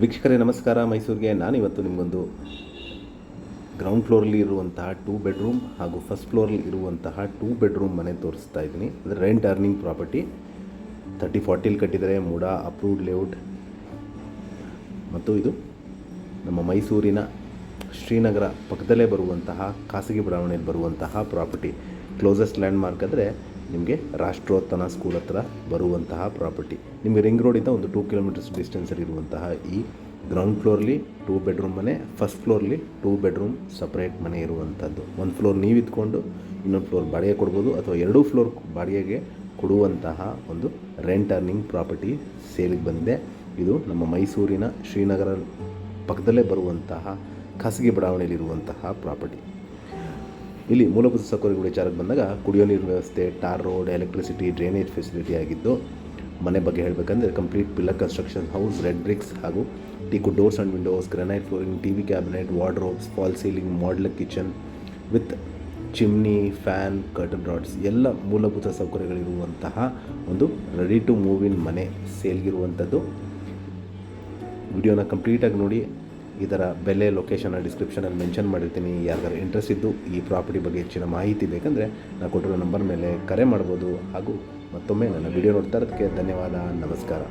ವೀಕ್ಷಕರೇ ನಮಸ್ಕಾರ. ಮೈಸೂರಿಗೆ ನಾನಿವತ್ತು ನಿಮಗೊಂದು ಗ್ರೌಂಡ್ ಫ್ಲೋರಲ್ಲಿ ಇರುವಂತಹ 2 ಬೆಡ್ರೂಮ್ ಹಾಗೂ ಫಸ್ಟ್ ಫ್ಲೋರಲ್ಲಿ ಇರುವಂತಹ 2 ಬೆಡ್ರೂಮ್ ಮನೆ ತೋರಿಸ್ತಾ ಇದ್ದೀನಿ. ಅಂದರೆ ರೆಂಟ್ ಅರ್ನಿಂಗ್ ಪ್ರಾಪರ್ಟಿ 30-40 ಕಟ್ಟಿದರೆ ಮೂಡ ಅಪ್ರೂವ್ಡ್ ಲೇಔಟ್ ಮತ್ತು ಇದು ನಮ್ಮ ಮೈಸೂರಿನ ಶ್ರೀನಗರ ಪಕ್ಕದಲ್ಲೇ ಬರುವಂತಹ ಖಾಸಗಿ ಬಡಾವಣೆಯಲ್ಲಿ ಬರುವಂತಹ ಪ್ರಾಪರ್ಟಿ. ಕ್ಲೋಸೆಸ್ಟ್ ಲ್ಯಾಂಡ್ ಮಾರ್ಕ್ ಅಂದರೆ ನಿಮಗೆ ರಾಷ್ಟ್ರೋತ್ತನ ಸ್ಕೂಲ್ ಹತ್ರ ಬರುವಂತಹ ಪ್ರಾಪರ್ಟಿ. ನಿಮಗೆ ರಿಂಗ್ ರೋಡಿಂದ ಒಂದು 2 ಕಿಲೋಮೀಟರ್ಸ್ ಡಿಸ್ಟೆನ್ಸಲ್ಲಿ ಇರುವಂತಹ ಈ ಗ್ರೌಂಡ್ ಫ್ಲೋರ್ಲಿ 2 ಬೆಡ್ರೂಮ್ ಮನೆ, ಫಸ್ಟ್ ಫ್ಲೋರ್ಲಿ 2 ಬೆಡ್ರೂಮ್ ಸಪ್ರೇಟ್ ಮನೆ ಇರುವಂಥದ್ದು. ಒಂದು ಫ್ಲೋರ್ ನೀವು ಇದ್ಕೊಂಡು ಇನ್ನೊಂದು ಫ್ಲೋರ್ ಬಾಡಿಗೆ ಕೊಡ್ಬೋದು, ಅಥವಾ 2 ಫ್ಲೋರ್ ಬಾಡಿಗೆಗೆ ಕೊಡುವಂತಹ ಒಂದು ರೆಂಟ್ ಅರ್ನಿಂಗ್ ಪ್ರಾಪರ್ಟಿ ಸೇಲಿಗೆ ಬಂದಿದೆ. ಇದು ನಮ್ಮ ಮೈಸೂರಿನ ಶ್ರೀನಗರ ಪಕ್ಕದಲ್ಲೇ ಬರುವಂತಹ ಖಾಸಗಿ ಬಡಾವಣೆಯಲ್ಲಿರುವಂತಹ ಪ್ರಾಪರ್ಟಿ. ಇಲ್ಲಿ ಮೂಲಭೂತ ಸೌಕರ್ಯಗಳ ವಿಚಾರಕ್ಕೆ ಬಂದಾಗ ಕುಡಿಯೋ ನೀರಿನ ವ್ಯವಸ್ಥೆ, tar road, electricity, drainage facility ಆಗಿದ್ದು, ಮನೆ ಬಗ್ಗೆ ಹೇಳಬೇಕಂದ್ರೆ complete pillar construction house, red bricks ಹಾಗೂ teak doors and windows, granite flooring, TV cabinet, wardrobes, fall ceiling, modular kitchen with chimney, fan, curtain rods ಎಲ್ಲ ಮೂಲಭೂತ ಸೌಕರ್ಯಗಳಿರುವಂತಹ ಒಂದು ರೆಡಿ ಟು ಮೂವ್ ಇನ್ ಮನೆ ಸೇಲ್ಗಿರುವಂಥದ್ದು. ವಿಡಿಯೋನ ಕಂಪ್ಲೀಟಾಗಿ ನೋಡಿ. ಇದರ ಬೆಲೆ, ಲೊಕೇಶನ್ನ ಡಿಸ್ಕ್ರಿಪ್ಷನಲ್ಲಿ ಮೆನ್ಷನ್ ಮಾಡಿರ್ತೀನಿ. ಯಾರಿಗಾರು ಇಂಟ್ರೆಸ್ಟ್ ಇದ್ದು ಈ ಪ್ರಾಪರ್ಟಿ ಬಗ್ಗೆ ಹೆಚ್ಚಿನ ಮಾಹಿತಿ ಬೇಕಂದರೆ ನಾನು ಕೊಟ್ಟಿರೋ ನಂಬರ್ ಮೇಲೆ ಕರೆ ಮಾಡ್ಬೋದು. ಹಾಗೂ ಮತ್ತೊಮ್ಮೆ ನನ್ನ ವಿಡಿಯೋ ನೋಡ್ತಾ ಇರೋದಕ್ಕೆ ಧನ್ಯವಾದ. ನಮಸ್ಕಾರ.